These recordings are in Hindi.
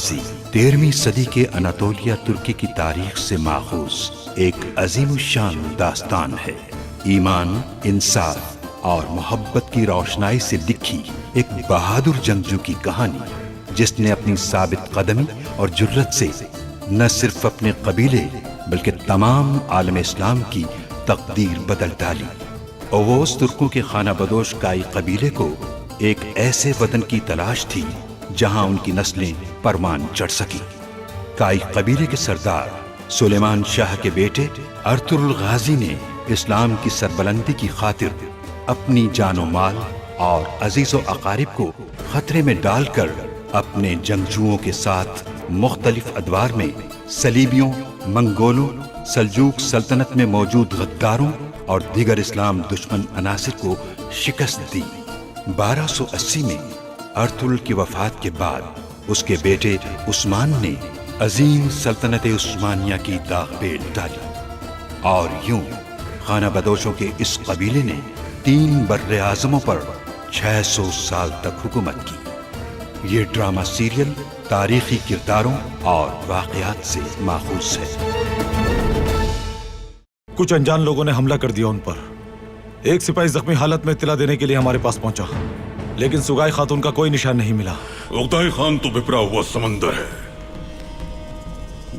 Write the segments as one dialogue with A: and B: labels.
A: गाजी 13वीं सदी के अनातोलिया तुर्की की तारीख से माखूज एक अजीमुशान दास्तान है। ईमान, इंसाफ और मोहब्बत की रोशनाई से लिखी एक बहादुर जंगजू की कहानी, जिसने अपनी साबित कदमी और जुर्रत से न सिर्फ अपने कबीले बल्कि तमाम आलम इस्लाम की तकदीर बदल डाली। ओवोस तुर्कों के खाना बदोश काई कबीले को एक ऐसे वतन की तलाश थी जहां उनकी नस्लें परवान चढ़ सकी। काई कबीले के सरदार सुलेमान शाह के बेटे अर्तुरुल गाजी ने इस्लाम की सरबलंदी की खातिर अपनी जानो माल और अजीजो अकारिब को खतरे में डालकर अपने जंगजुओं के साथ मुख्तलिफ अदवार में सलीबियों, मंगोलों, सल्जूक सल्तनत में मौजूद गद्दारों और दीगर इस्लाम दुश्मन अनासिर को शिकस्त दी। 1280 में अर्तुरुल की वफात के बाद उसके बेटे उस्मान ने अजीम सल्तनत उस्मानिया की दाग पेल डाली और यूं खाना बदोशों के इस कबीले ने 3 बर्रे आज़मों पर 600 साल तक हुकूमत की। ये ड्रामा सीरियल तारीखी किरदारों और वाक़यात से माखूज है।
B: कुछ अनजान लोगों ने हमला कर दिया उन पर। एक सिपाही जख्मी हालत में इत्तला देने के लिए हमारे पास पहुंचा, लेकिन सुगाई खातून का कोई निशान नहीं मिला।
C: उगदाई खान तो बिपरा हुआ समंदर है,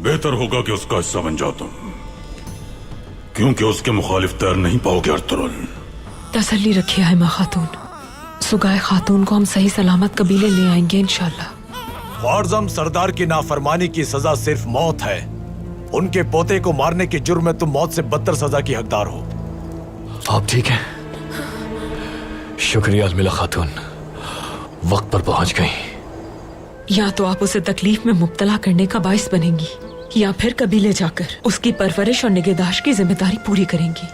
C: बेहतर होगा कि उसका हिस्सा बन जाओ तुम, क्योंकि उसके मुखालिफ तैर नहीं पाओगे अर्तुरुल।
D: तसल्ली रखिए हिमा खातून, सुगाई खातून को हम सही सलामत कबीले ले आएंगे इंशाल्लाह।
B: ख्वारज़म सरदार की नाफरमानी की सजा सिर्फ मौत है। उनके पोते को मारने के जुर्म में तुम मौत से बदतर सजा की हकदार हो।
E: आप ठीक हैं? शुक्रिया अलमिला खातून, वक्त पर पहुंच गई।
D: या तो आप उसे तकलीफ में मुब्तला करने का बाइस बनेंगी, या फिर कबीले जाकर उसकी परवरिश और निगहदाश्त की जिम्मेदारी पूरी करेंगी।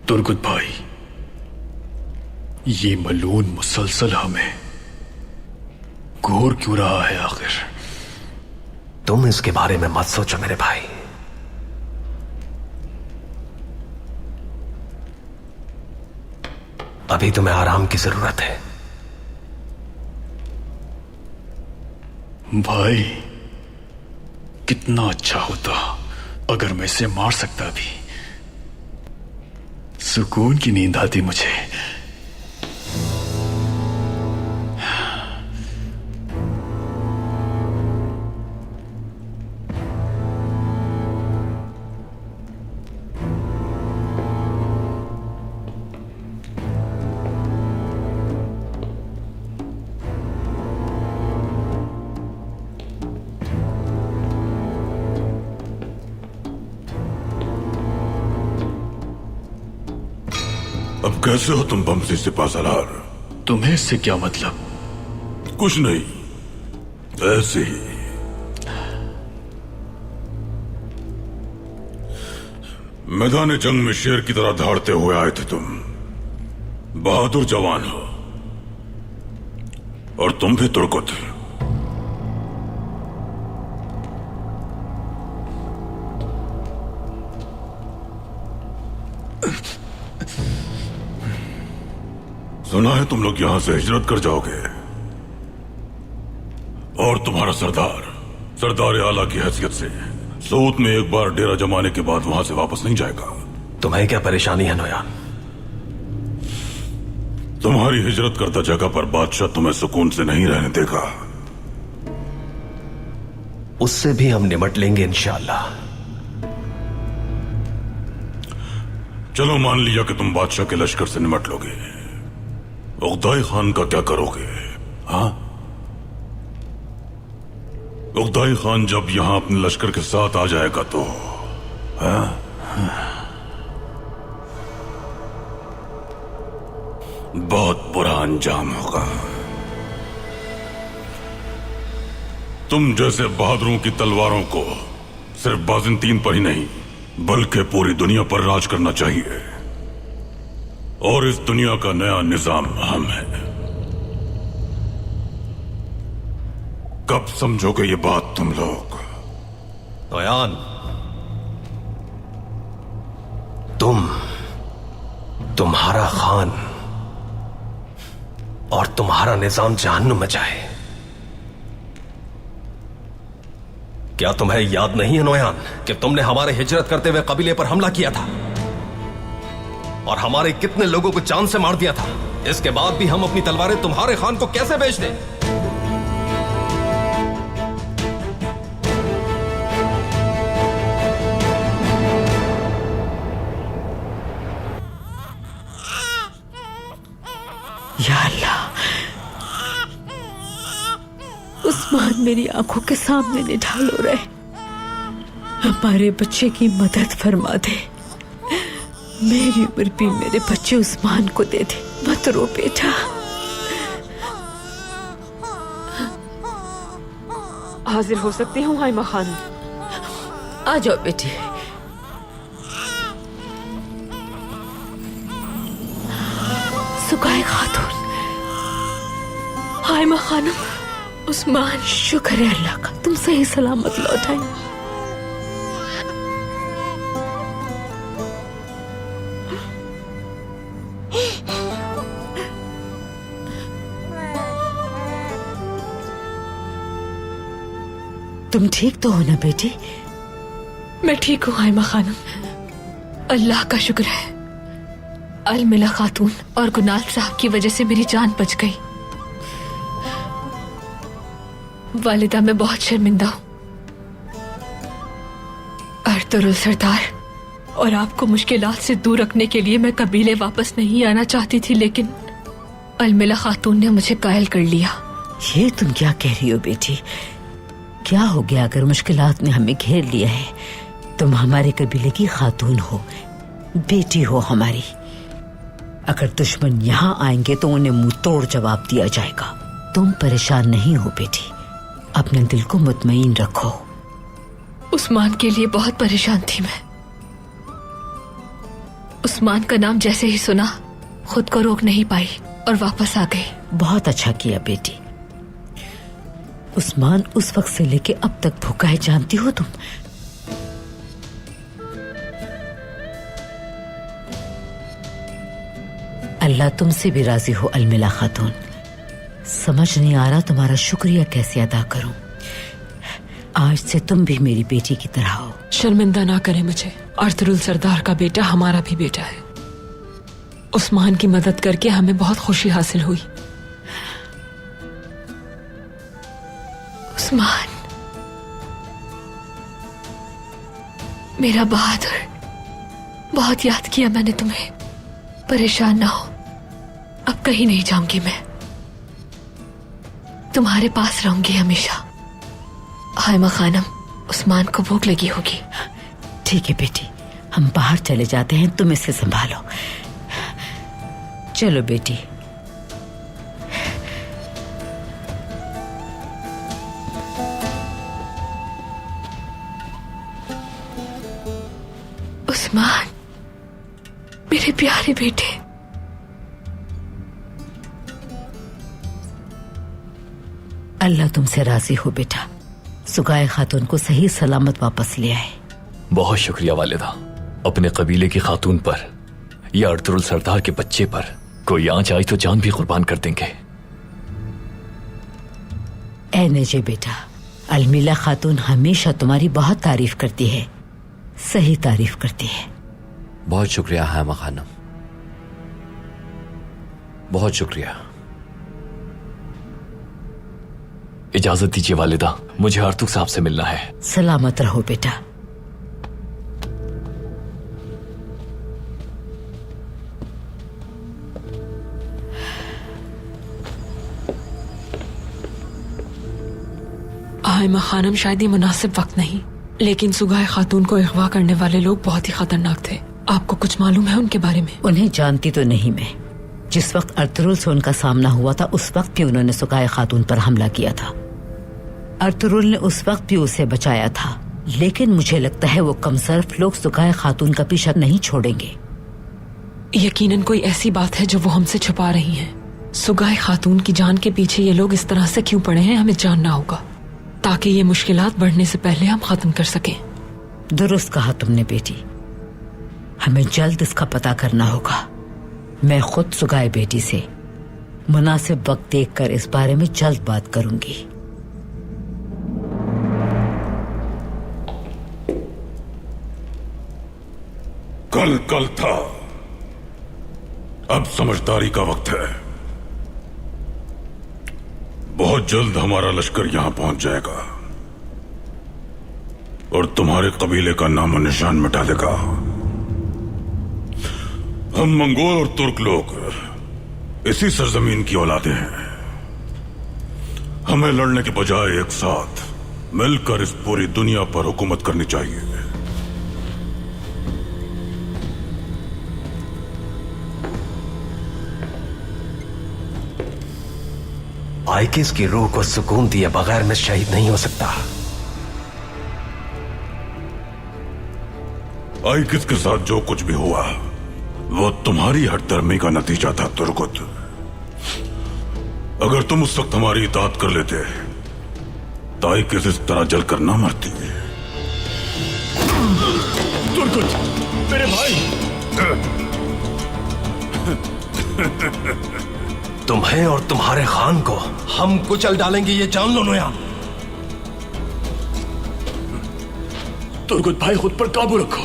E: तुर्गुत भाई, ये मलून मुसलसल हमें घूर क्यों रहा है आखिर?
F: तुम इसके बारे में मत सोचो मेरे भाई। अभी तुम्हें आराम की जरूरत है।
E: भाई, कितना अच्छा होता अगर मैं इसे मार सकता भी। सुकून की नींद आती मुझे।
C: अब कैसे हो तुम बमसी सिपासलार?
E: तुम्हें इससे क्या मतलब?
C: कुछ नहीं, ऐसे ही। मैदान जंग में शेर की तरह दहाड़ते हुए आए थे तुम। बहादुर जवान हो, और तुम भी तुर्कुत। सुना है तुम लोग यहां से हिजरत कर जाओगे, और तुम्हारा सरदार आला की हैसियत से सूत में एक बार डेरा जमाने के बाद वहां से वापस नहीं जाएगा।
F: तुम्हें क्या परेशानी है नोयान?
C: तुम्हारी हिजरत करता जगह पर बादशाह तुम्हें सुकून से नहीं रहने देगा।
F: उससे भी हम निपट लेंगे इंशाअल्लाह।
C: चलो, मान लिया कि तुम बादशाह के लश्कर से निपट लोगे। उगदाई खान का क्या करोगे? हाँ, उगदाई खान जब यहां अपने लश्कर के साथ आ जाएगा तो बहुत बुरा अंजाम होगा। तुम जैसे बहादुरों की तलवारों को सिर्फ बाज़ंतीन पर ही नहीं बल्कि पूरी दुनिया पर राज करना चाहिए, और इस दुनिया का नया निजाम हम है। कब समझोगे ये बात तुम लोग?
F: नोयान, तुम्हारा खान और तुम्हारा निजाम जहन्नुम में जाए। क्या तुम्हें याद नहीं है नोयान कि तुमने हमारे हिजरत करते हुए कबीले पर हमला किया था और हमारे कितने लोगों को जान से मार दिया था? इसके बाद भी हम अपनी तलवारें तुम्हारे खान को कैसे बेच दें?
D: या अल्लाह, उस्मान मेरी आंखों के सामने निढाल हो रहे। हमारे बच्चे की मदद फरमा दे। मेरी उम्र भी मेरे बच्चे उस्मान को दे दे। मत रो बेटा। हाजिर हो सकती हूँ हाइमा खान? आ जाओ बेटी। सुगाए खातून, हाइमा खानम, उस्मान, शुक्र है अल्लाह का, तुम सही सलामत लौट आई। तुम ठीक तो हो ना बेटी? मैं ठीक हूँ हाइमा खानम, अल्लाह का शुक्र है। अलमिला खातून और गुनाल साहब की वजह से मेरी जान बच गई। वालिदा, मैं बहुत शर्मिंदा हूँ। अर्तुरुल सरदार और आपको मुश्किलात से दूर रखने के लिए मैं कबीले वापस नहीं आना चाहती थी, लेकिन अलमिला खातून ने मुझे कायल कर लिया।
G: ये तुम क्या कह रही हो बेटी? क्या हो गया अगर मुश्किलात ने हमें घेर लिया है? तुम हमारे कबीले की खातून हो, बेटी हो हमारी। अगर दुश्मन यहाँ आएंगे तो उन्हें मुंह तोड़ जवाब दिया जाएगा। तुम परेशान नहीं हो बेटी, अपने दिल को मुतमईन रखो।
D: उस्मान के लिए बहुत परेशान थी मैं। उस्मान का नाम जैसे ही सुना खुद को रोक नहीं पाई और वापस आ गई।
G: बहुत अच्छा किया बेटी। उस्मान उस वक्त से लेके अब तक भूखा है, जानती हो तुम? अल्लाह तुमसे भी राजी हो अलमिला खातून। समझ नहीं आ रहा तुम्हारा शुक्रिया कैसे अदा करूं। आज से तुम भी मेरी बेटी की तरह हो।
D: शर्मिंदा ना करें मुझे। अर्तुरुल सरदार का बेटा हमारा भी बेटा है। उस्मान की मदद करके हमें बहुत खुशी हासिल हुई। उस्मान मेरा बहादुर, बहुत याद किया मैंने तुम्हें। परेशान ना हो, अब कहीं नहीं जाऊंगी मैं, तुम्हारे पास रहूंगी हमेशा। हाइमा खानम, उस्मान को भूख लगी होगी।
G: ठीक है बेटी, हम बाहर चले जाते हैं, तुम इसे संभालो। चलो बेटी।
D: उस्मान मेरे प्यारे बेटे,
G: अल्लाह तुमसे राजी हो बेटा। सुगाए खातून को सही सलामत वापस ले आए।
E: बहुत शुक्रिया वालिदा। अपने कबीले की खातून पर या अर्तुरुल सरदार के बच्चे पर कोई आंच आई तो जान भी कुर्बान कर देंगे।
G: ए नजे बेटा, अलमिला खातून हमेशा तुम्हारी बहुत तारीफ करती है, सही तारीफ करती है।
H: बहुत शुक्रिया हाइमा खानम, बहुत शुक्रिया।
E: इजाजत दीजिए वालिदा, मुझे अर्तुग साहब से मिलना है।
G: सलामत रहो बेटा।
D: हाइमा खानम, शायद ये मुनासिब वक्त नहीं, लेकिन सुगाए खातून को अगवा करने वाले लोग बहुत ही खतरनाक थे। आपको कुछ मालूम है उनके बारे में?
G: उन्हें जानती तो नहीं मैं, जिस वक्त अर्तुरुल से उनका सामना हुआ था उस वक्त भी उन्होंने सुकाय खातून पर हमला किया था। अर्तुरुल ने उस वक्त भी उसे बचाया था, लेकिन मुझे लगता है वो कमसर्फ लोग सुकाय खातून का पीछा नहीं छोड़ेंगे।
I: यकीनन कोई ऐसी बात है जो वो हमसे छुपा रही हैं। सुगाय खातून की जान के पीछे ये लोग इस तरह से क्यों पड़े हैं, हमें जानना होगा ताकि ये मुश्किलात बढ़ने से पहले हम खत्म कर सकें।
G: दुरुस्त कहा तुमने बेटी, हमें जल्द इसका पता करना होगा। मैं खुद सुगाय बेटी से मुनासिब वक्त देखकर इस बारे में जल्द बात करूंगी।
C: कल कल था, अब समझदारी का वक्त है। बहुत जल्द हमारा लश्कर यहां पहुंच जाएगा और तुम्हारे कबीले का नामो निशान मिटा देगा। हम मंगोल और तुर्क लोग इसी सरजमीन की औलादे हैं। हमें लड़ने के बजाय एक साथ मिलकर इस पूरी दुनिया पर हुकूमत करनी चाहिए।
F: आइकिस की रूह को सुकून दिए बगैर मैं शहीद नहीं हो सकता।
C: आइकिस के साथ जो कुछ भी हुआ वो तुम्हारी हठधर्मी का नतीजा था तुर्कुत। अगर तुम उस वक्त हमारी इताअत कर लेते तो आइकिस इस तरह जलकर ना मरती।
B: तुर्कुत, मेरे भाई।
F: तुम्हें और तुम्हारे खान को हम कुचल डालेंगे, ये जान लो नोयान।
B: तुर्कुत भाई, खुद पर काबू रखो।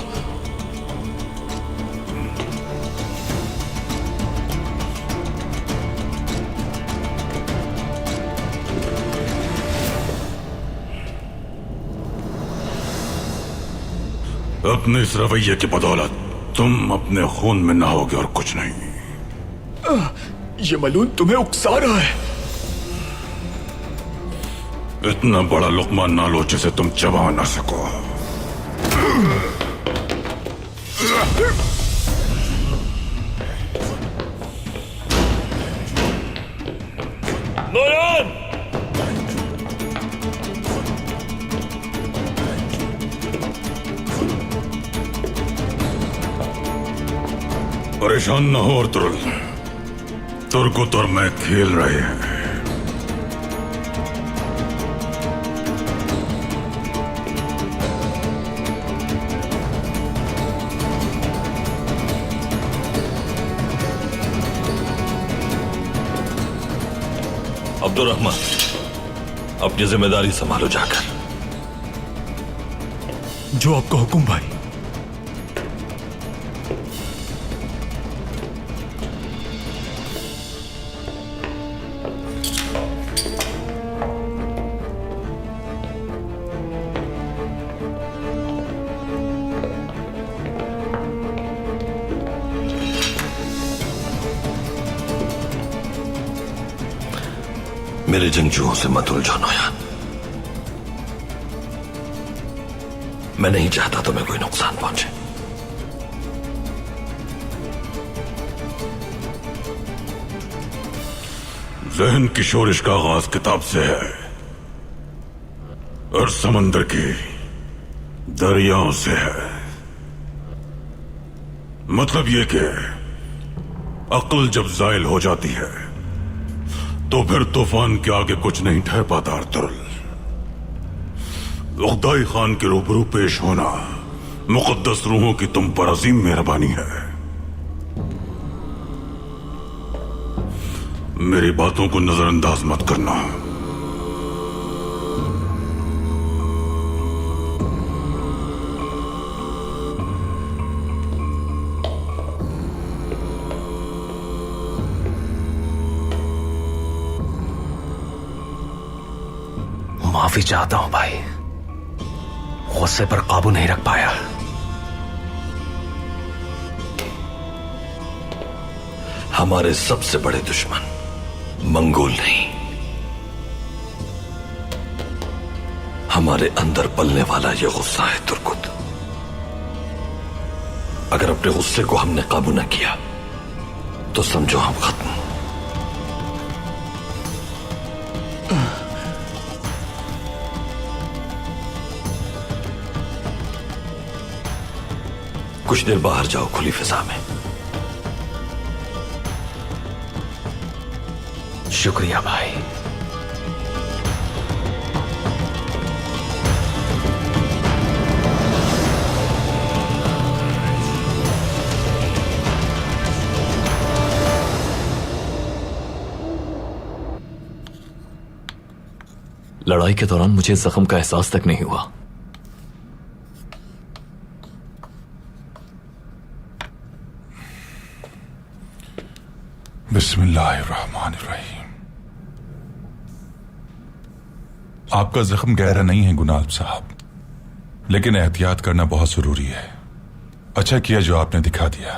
C: अपने इस रवैये की बदौलत तुम अपने खून में नहाओगे और कुछ नहीं।
B: ये मलून तुम्हें उकसा रहा है।
C: इतना बड़ा लुकमा ना लो जिसे तुम चबा ना सको।
B: नोयान!
C: परेशान न हो अर्तुरुल, तुर्कुत और मैं खेल रहे हैं।
J: अब्दुर्रहमान, अपनी जिम्मेदारी संभालो जाकर।
B: जो आपका हुक्म भाई।
J: मेरे जंगजुओं से मत उलझो नोयान। मैं नहीं चाहता तुम्हें कोई नुकसान पहुंचे।
C: जहन की शोरिश का आगाज किताब से है और समंदर की दरियाओं से है। मतलब यह कि अक्ल जब जायल हो जाती है तो फिर तूफान के आगे कुछ नहीं ठहर पाता अर्तुरुल। खुदाई खान के रूबरू पेश होना मुकद्दस रूहों की तुम पर अजीम मेहरबानी है। मेरी बातों को नजरअंदाज मत करना।
F: माफी चाहता हूं भाई, गुस्से पर काबू नहीं रख पाया।
J: हमारे सबसे बड़े दुश्मन मंगोल नहीं, हमारे अंदर पलने वाला यह गुस्सा है तुर्कुत। अगर अपने गुस्से को हमने काबू न किया तो समझो हम खत्म। कुछ देर बाहर जाओ खुली फिजा में।
F: शुक्रिया भाई।
E: लड़ाई के दौरान मुझे जख्म का एहसास तक नहीं हुआ।
K: बिस्मिल्लाहिर्रहमानिर्रहीम। आपका जख्म गहरा नहीं है गुनाल साहब, लेकिन एहतियात करना बहुत जरूरी है। अच्छा किया जो आपने दिखा दिया।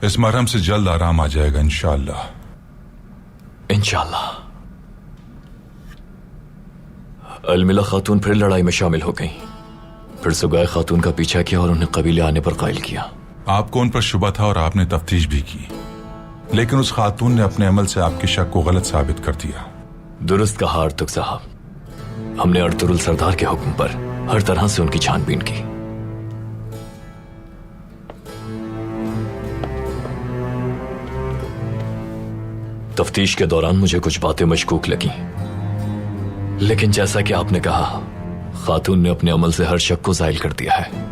K: इस मरहम से जल्द आराम आ जाएगा इंशाअल्लाह।
E: इंशाअल्लाह। अलमिला खातून फिर लड़ाई में शामिल हो गई। फिर सुगाय खातून का पीछा किया और उन्हें कबीले आने पर कायल किया।
K: आपको उन पर शुबा था और आपने तफ्तीश भी की, लेकिन उस खातून ने अपने अमल से आपके शक को गलत साबित कर दिया।
E: दुरुस्त कहा अर्तुग साहब। हमने अर्तुरुल सरदार के हुक्म पर हर तरह से उनकी छानबीन की। तफ्तीश के दौरान मुझे कुछ बातें मशकूक लगी, लेकिन जैसा कि आपने कहा, खातून ने अपने अमल से हर शक को जायल कर दिया है।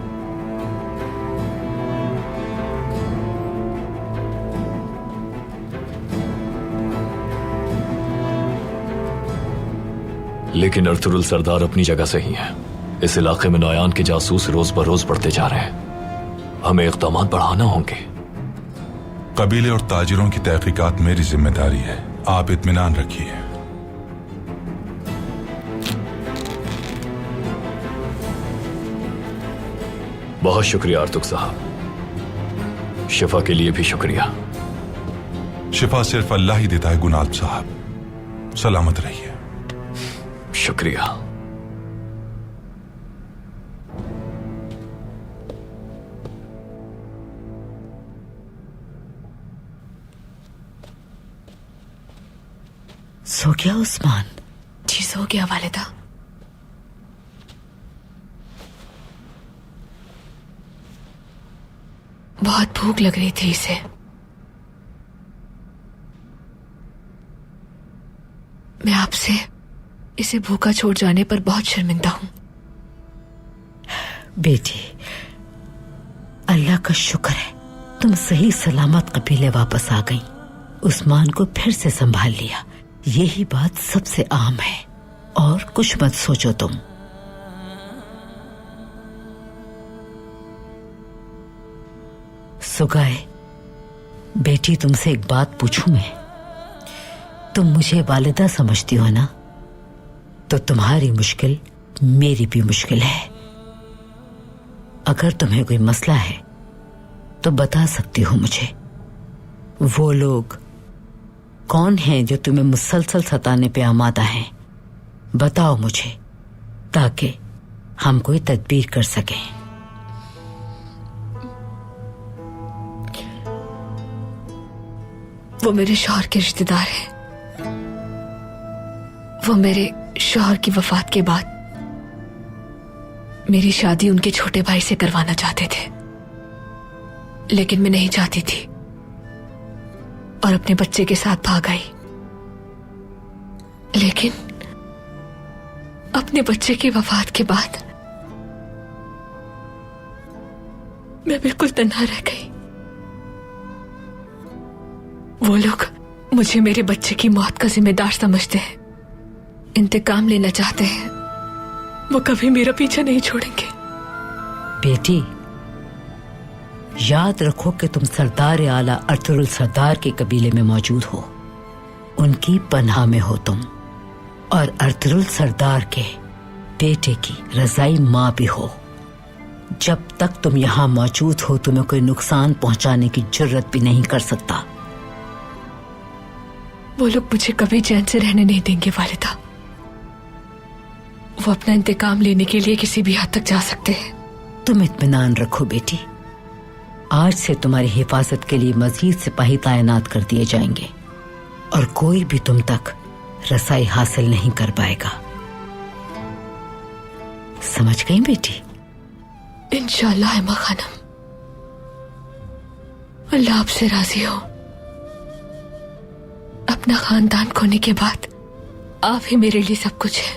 E: लेकिन अर्तुरुल सरदार अपनी जगह सही है। इस इलाके में नौयान के जासूस रोज बरोज बढ़ते जा रहे हैं। हमें इक़दाम बढ़ाना होंगे।
K: कबीले और ताजिरों की तहकीकात मेरी जिम्मेदारी है, आप इत्मीनान रखिए।
E: बहुत शुक्रिया अर्तुग साहब। शिफा के लिए भी शुक्रिया।
K: शिफा सिर्फ अल्लाह ही देता है गुनाल साहब। सलामत रहिए।
E: शुक्रिया।
G: सो गया उस्मान?
D: जी सो गया वालिदा। बहुत भूख लग रही थी इसे। मैं आपसे इसे भूखा छोड़ जाने पर बहुत शर्मिंदा हूं।
G: बेटी, अल्लाह का शुक्र है तुम सही सलामत कबीले वापस आ गई। उस्मान को फिर से संभाल लिया, यही बात सबसे आम है। और कुछ मत सोचो तुम। सुगाए, बेटी तुमसे एक बात पूछूं मैं? तुम मुझे वालिदा समझती हो ना? तो तुम्हारी मुश्किल मेरी भी मुश्किल है। अगर तुम्हें कोई मसला है तो बता सकती हो मुझे। वो लोग कौन हैं जो तुम्हें मुसलसल सताने पे आमादा हैं? बताओ मुझे, ताकि हम कोई तदबीर कर सकें।
D: वो मेरे शौहर के रिश्तेदार हैं। वो मेरे शौहर की वफात के बाद मेरी शादी उनके छोटे भाई से करवाना चाहते थे, लेकिन मैं नहीं चाहती थी और अपने बच्चे के साथ भाग आई। लेकिन अपने बच्चे की वफात के बाद मैं बिल्कुल तन्हा रह गई। वो लोग मुझे मेरे बच्चे की मौत का जिम्मेदार समझते हैं, इंतकाम लेना चाहते हैं। वो कभी मेरा पीछा नहीं छोड़ेंगे।
G: बेटी, याद रखो कि तुम सरदार आला अर्तुरुल सरदार के कबीले में मौजूद हो। उनकी पनाह में हो तुम, और अर्तुरुल सरदार के बेटे की रजाई माँ भी हो। जब तक तुम यहाँ मौजूद हो, तुम्हें कोई नुकसान पहुंचाने की जुर्रत भी नहीं कर सकता।
D: वो लोग मुझे कभी चैन से रहने नहीं देंगे वालिदा। वो अपना इंतकाम लेने के लिए किसी भी हद तक जा सकते हैं।
G: तुम इत्मीनान रखो बेटी, आज से तुम्हारी हिफाजत के लिए मजीद सिपाही तैनात कर दिए जाएंगे और कोई भी तुम तक रसाई हासिल नहीं कर पाएगा। समझ गई बेटी?
D: इंशाल्लाह हेमा खानम, अल्लाह आपसे राजी हो। अपना खानदान खोने के बाद आप ही मेरे लिए सब कुछ है।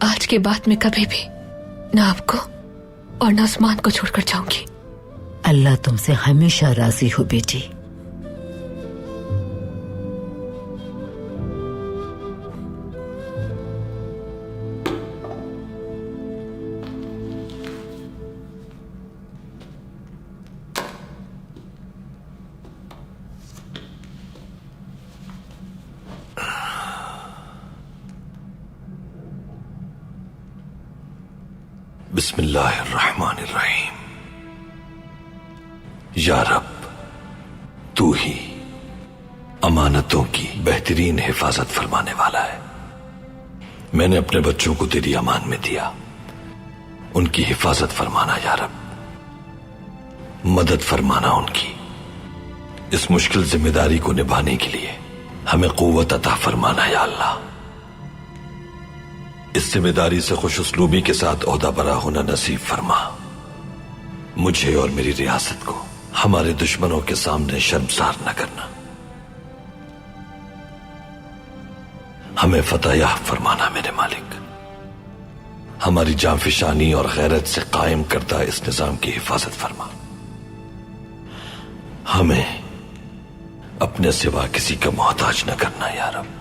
D: आज के बाद मैं कभी भी ना आपको और ना उस्मान को छोड़कर जाऊंगी।
G: अल्लाह तुमसे हमेशा राजी हो बेटी।
J: बिस्मिल्लाहिर्रहमानिर्रहीम। या रब, तू ही अमानतों की बेहतरीन हिफाजत फरमाने वाला है। मैंने अपने बच्चों को तेरी अमान में दिया, उनकी हिफाजत फरमाना या रब, मदद फरमाना उनकी। इस मुश्किल जिम्मेदारी को निभाने के लिए हमें कुव्वत अता फरमाना या अल्लाह। इस जिम्मेदारी से खुशउस्लूबी के साथ ओहदा बरा होना नसीब फरमा। मुझे और मेरी रियासत को हमारे दुश्मनों के सामने शर्मसार न करना। हमें फतह फरमाना मेरे मालिक। हमारी जांफिशानी और गैरत से कायम करता इस निजाम की हिफाजत फरमा। हमें अपने सिवा किसी का मोहताज न करना या रब।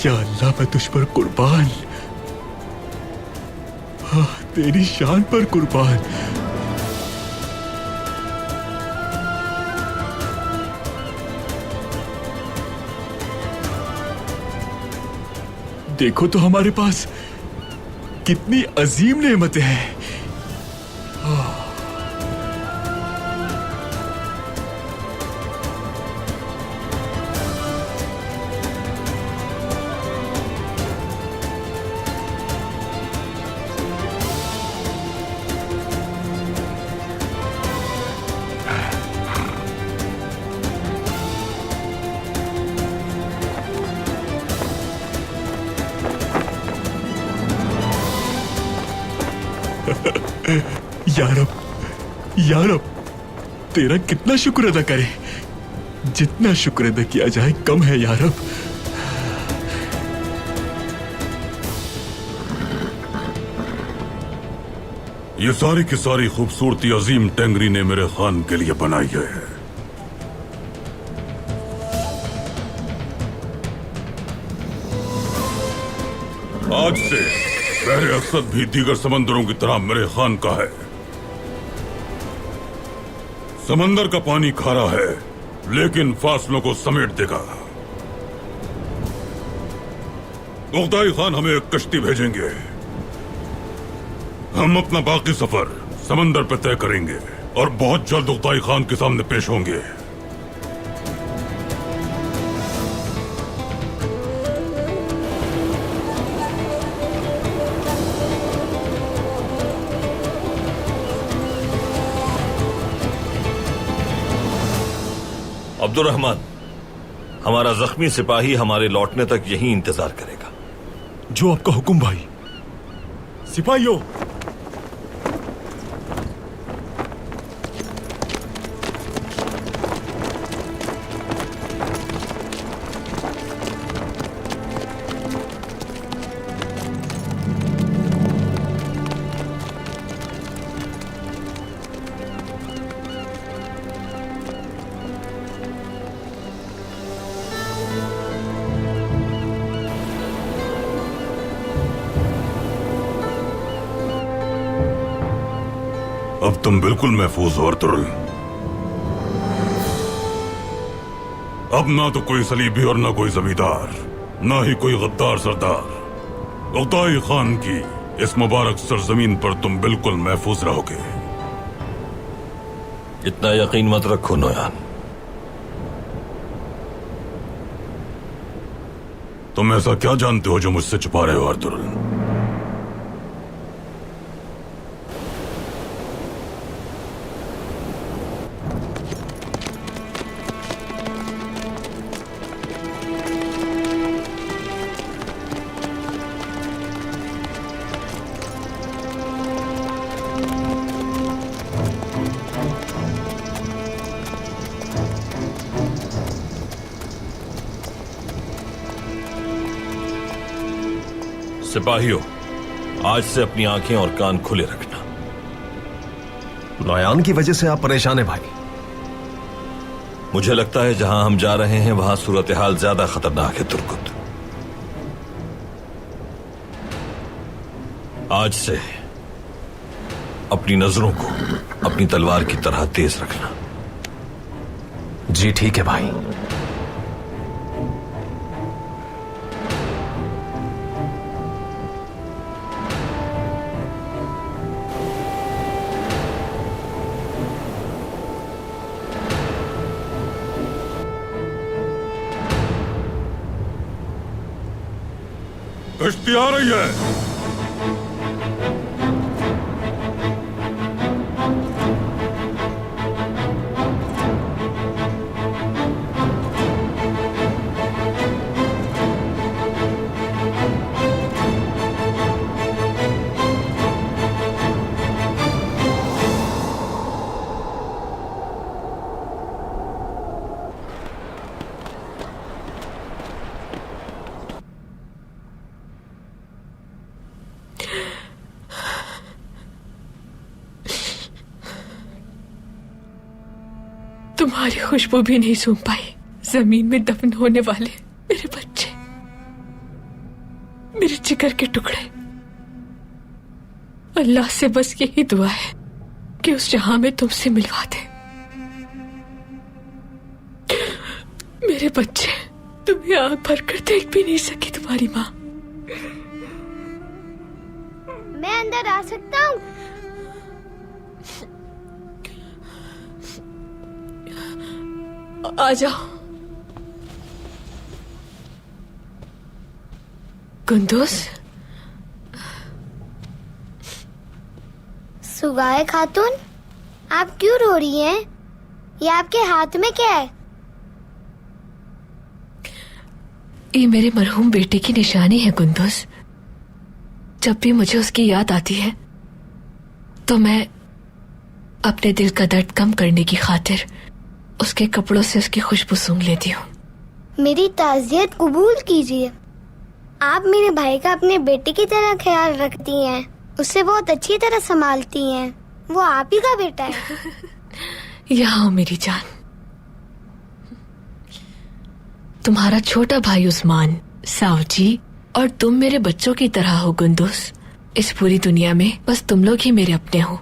L: या अल्लाह, मैं तुझ पर कुर्बान, तेरी शान पर कुर्बान। देखो तो हमारे पास कितनी अजीम नेमतें हैं। यार अब तेरा कितना शुक्र अदा करे, जितना शुक्र अदा किया जाए कम है यार अब।
C: ये सारी की सारी खूबसूरती अजीम टेंगरी ने मेरे खान के लिए बनाई है। आज से बहरे असद भी दीगर समंदरों की तरह मेरे खान का है। समंदर का पानी खारा है लेकिन फासलों को समेट देगा। उगदाई खान हमें एक कश्ती भेजेंगे। हम अपना बाकी सफर समंदर पर तय करेंगे और बहुत जल्द उगदाई खान के सामने पेश होंगे।
J: अब्दुर्रहमान, हमारा जख्मी सिपाही हमारे लौटने तक यहीं इंतजार करेगा।
L: जो आपका हुक्म भाई। सिपाहियों,
C: अब तुम बिल्कुल महफूज हो अर्तुगरुल। अब ना तो कोई सलीबी और ना कोई जमींदार, ना ही कोई गद्दार सरदार। उगदाई खान की इस मुबारक सरजमीन पर तुम बिल्कुल महफूज रहोगे।
J: इतना यकीन मत रखो नोयान।
C: तुम ऐसा क्या जानते हो जो मुझसे छुपा रहे हो अर्तुगरुल?
J: सिपाहियों, आज से अपनी आंखें और कान खुले रखना।
F: नोयान की वजह से आप परेशान हैं भाई।
J: मुझे लगता है जहां हम जा रहे हैं वहां सूरत हाल ज्यादा खतरनाक है तुर्कुत। आज से अपनी नजरों को अपनी तलवार की तरह तेज रखना।
F: जी ठीक है भाई।
C: कश्ती आ रही है।
D: तुम्हारी खुशबू भी नहीं सूंघ पाई जमीन में दफन होने वाले मेरे बच्चे, मेरे जिगर के टुकड़े। अल्लाह से बस यही दुआ है कि उस जहां में तुमसे मिलवा दे। मेरे बच्चे, तुम्हें आंख भर कर देख भी नहीं सकी तुम्हारी माँ।
M: मैं अंदर आ सकता हूँ?
D: आ जाओ। कुंदुस,
M: सुगाए खातून, आप क्यों रो रही हैं? ये आपके हाथ में क्या है?
D: ये मेरे मरहूम बेटे की निशानी है कुंदुस। जब भी मुझे उसकी याद आती है
I: तो मैं अपने दिल का दर्द कम करने की खातिर उसके कपड़ों से उसकी खुशबू सूंघ लेती हूँ।
M: मेरी ताज़ियत कबूल कीजिए। आप मेरे भाई का अपने बेटे की तरह ख्याल रखती हैं, उसे बहुत अच्छी तरह संभालती हैं। वो आप ही का बेटा है।
I: यहाँ हो मेरी जान। तुम्हारा छोटा भाई उस्मान, सावजी और तुम मेरे बच्चों की तरह हो गुंदुस। इस पूरी दुनिया में बस तुम लोग ही मेरे अपने हो।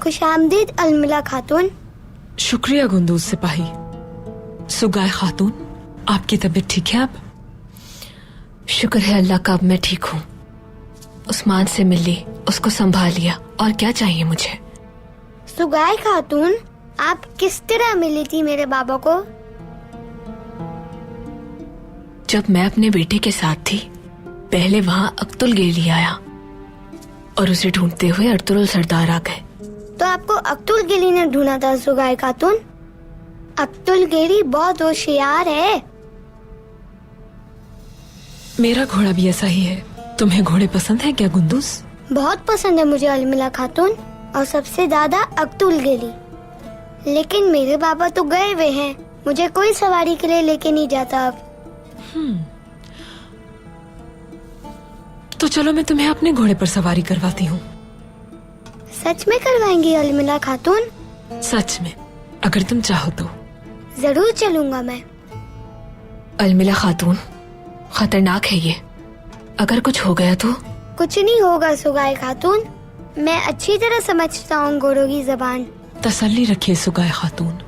M: खुशामदीद अलमिला खातून।
I: शुक्रिया गुंदूस सिपाही। सुगाय खातून, आपकी तबीयत ठीक है अब? शुक्र है अल्लाह का, अब मैं ठीक हूँ। उस्मान से मिल ली, उसको संभाल लिया, और क्या चाहिए मुझे?
M: सुगाय खातून, आप किस तरह मिली थी मेरे बाबा को?
I: जब मैं अपने बेटे के साथ थी, पहले वहाँ अख्तुल गेली आया और उसे ढूंढते हुए अर्तुरुल सरदार आ गए।
M: तो आपको अख्तुल गेली ने ढूंढा था सुगाय खातून? अख्तुल गेली बहुत होशियार है।
I: मेरा घोड़ा भी ऐसा ही है। तुम्हें घोड़े पसंद है क्या गुंदूस?
M: बहुत पसंद है मुझे अलमिला खातून, और सबसे ज्यादा अख्तुल गेली। लेकिन मेरे बाबा तो गए हुए हैं, मुझे कोई सवारी के लिए लेके नहीं जाता अब।
I: तो चलो मैं तुम्हें अपने घोड़े पर सवारी करवाती हूँ।
M: सच में करवाएंगी अलमिला खातून?
I: सच में, अगर तुम चाहो तो।
M: जरूर चलूंगा मैं।
I: अलमिला खातून, खतरनाक है ये। अगर कुछ हो गया तो?
M: कुछ नहीं होगा सुगाय खातून, मैं अच्छी तरह समझता हूँ घोड़ों की जबान।
I: तसल्ली रखिए सुगाय खातून,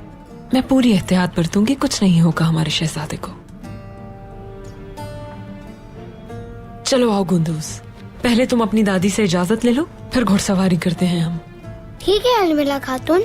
I: मैं पूरी एहतियात बरतूंगी, कुछ नहीं होगा हमारे शहजादे को। चलो आओ गुंदूस, पहले तुम अपनी दादी से इजाजत ले लो, फिर घुड़सवारी करते हैं हम।
M: ठीक है अलमिला खातून।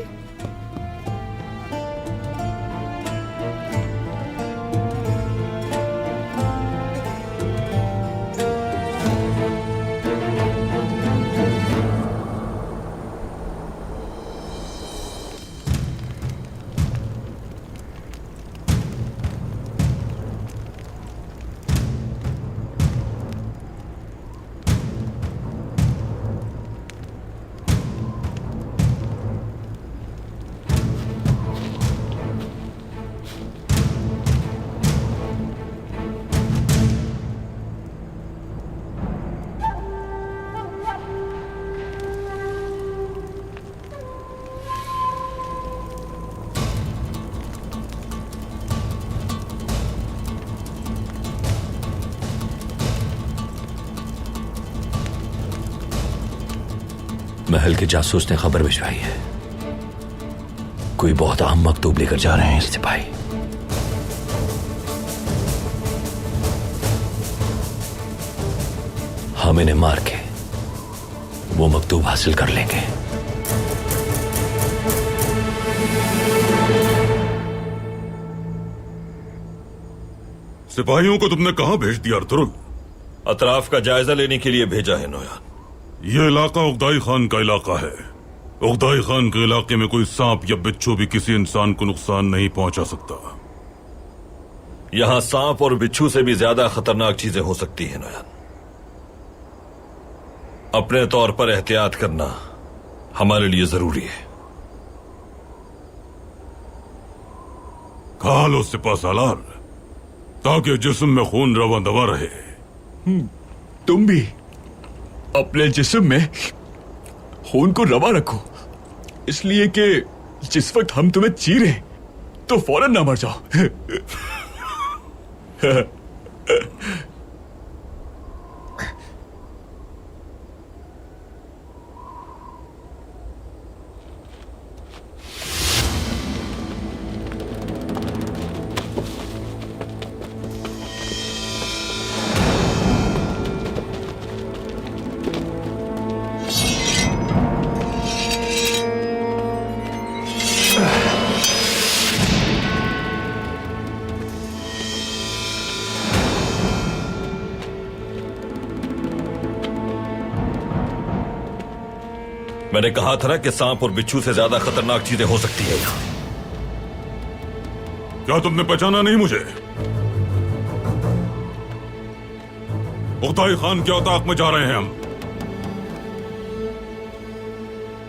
J: महल के जासूस ने खबर भिजवाई है, कोई बहुत अहम मकतूब लेकर जा रहे हैं सिपाही। हम इन्हें मार के वो मकतूब हासिल कर लेंगे।
C: सिपाहियों को तुमने कहां भेज दिया अर्तुरुल?
J: अतराफ का जायजा लेने के लिए भेजा है नोयान।
C: यह इलाका उगदाई खान का इलाका है। उगदाई खान के इलाके में कोई सांप या बिच्छू भी किसी इंसान को नुकसान नहीं पहुंचा सकता।
J: यहां सांप और बिच्छू से भी ज्यादा खतरनाक चीजें हो सकती हैं नोयान। अपने तौर पर एहतियात करना हमारे लिए जरूरी है।
C: खा लो सिपा सालार, ताकि जिस्म में खून रवा दवा रहे।
L: तुम भी अपने जिस्म में खून को रवा रखो, इसलिए कि जिस वक्त हम तुम्हें चीरे तो फौरन ना मर जाओ।
J: मैंने कहा था ना कि सांप और बिच्छू से ज्यादा खतरनाक चीजें हो सकती हैं यहां।
C: क्या तुमने पहचाना नहीं मुझे? उगताई खान के औताक में जा रहे हैं हम।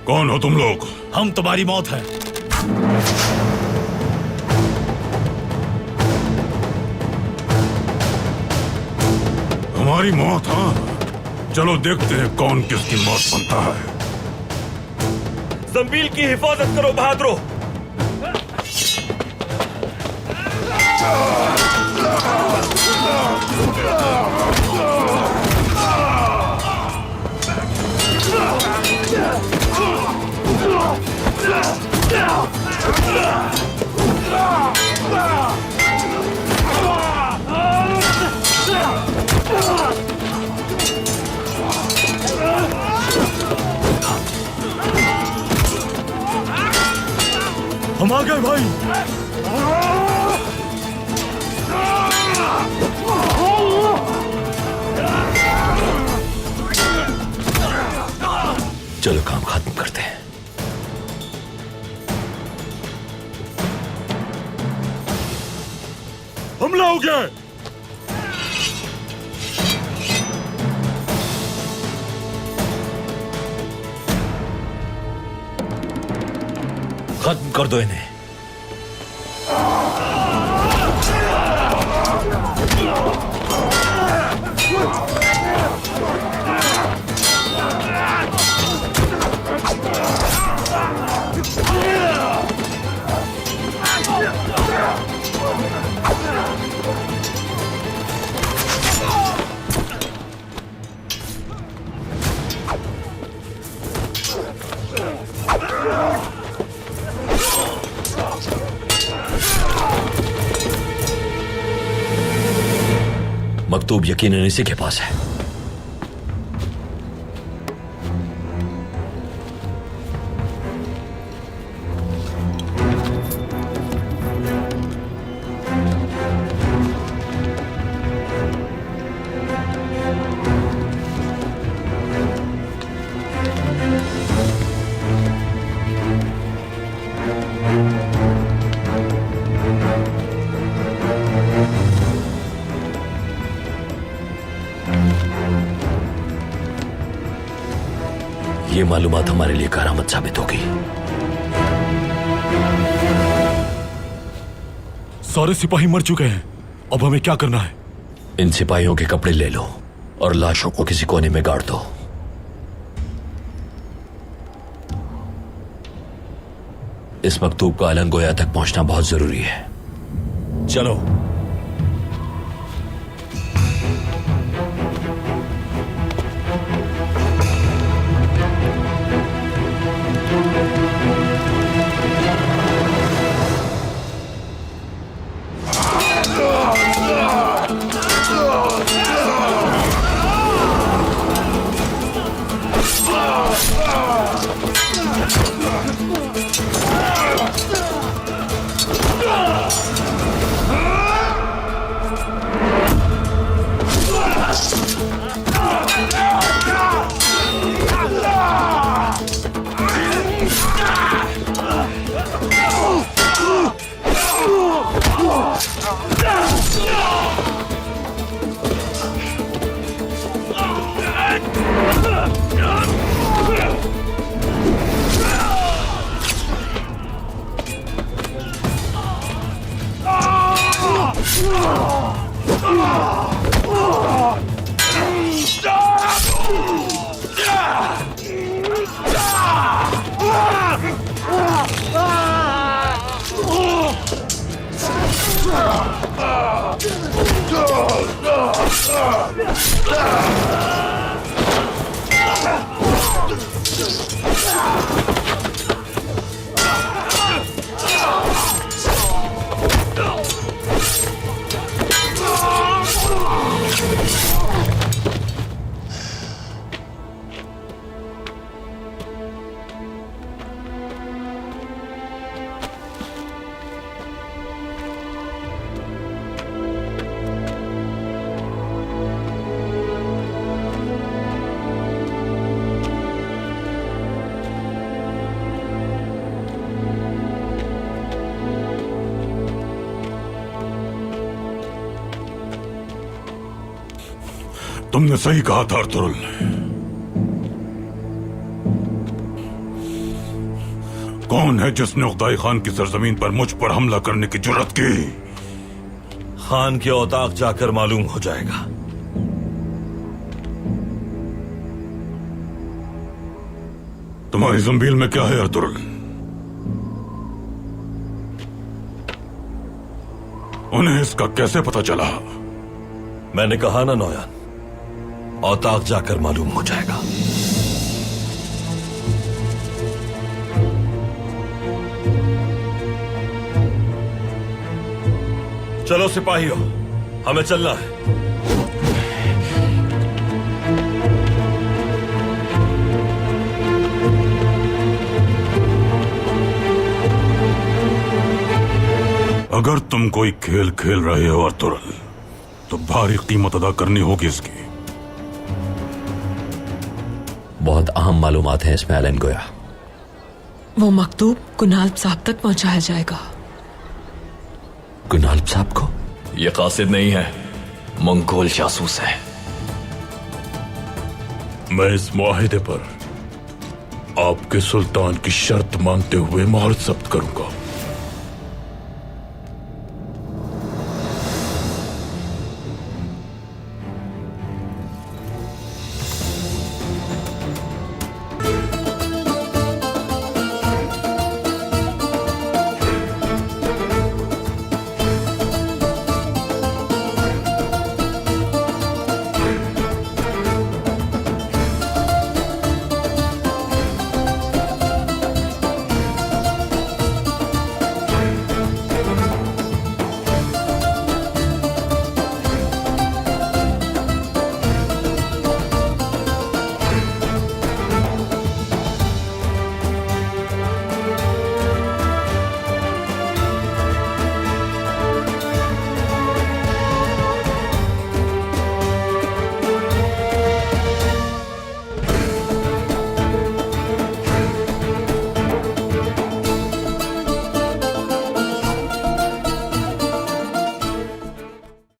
C: कौन हो तुम लोग?
B: हम तुम्हारी मौत है।
C: हमारी मौत? हाँ, चलो देखते हैं कौन किसकी मौत बनता है।
F: जंबील की हिफाजत करो बहादुरो।
B: हम आ गए भाई।
J: चलो काम खत्म करते हैं।
B: हमला हो गया।
J: खत्म कर दो इन्हें। मकतूब यकीनन इसी के पास है। ये मालूमात हमारे लिए करामत साबित होगी।
B: सारे सिपाही मर चुके हैं, अब हमें क्या करना है?
J: इन सिपाहियों के कपड़े ले लो और लाशों को किसी कोने में गाड़ दो। इस मकतूब का अलंगोया तक पहुंचना बहुत जरूरी है।
B: चलो।
C: तुमने सही कहा था अर्तुरुल। कौन है जिसने उकदाई खान की सरजमीन पर मुझ पर हमला करने की जुर्रत की?
J: खान के औताक जाकर मालूम हो जाएगा।
C: तुम्हारी जंबील में क्या है अर्तुरुल? उन्हें इसका कैसे पता चला?
J: मैंने कहा ना नौयान, औताक जाकर मालूम हो जाएगा। चलो सिपाहियों, हमें चलना है।
C: अगर तुम कोई खेल खेल रहे हो अर्तुरुल, तो भारी कीमत अदा करनी होगी इसकी।
H: बहुत अहम मालूमात हैं इसमें एलन गोया।
I: वो मकतूब कुनाल साहब तक पहुंचाया जाएगा।
H: कुनाल साहब को?
E: ये कासिद नहीं है, मंगोल जासूस है।
C: मैं इस मुआहिदे पर आपके सुल्तान की शर्त मानते हुए मोहर जब्त करूंगा।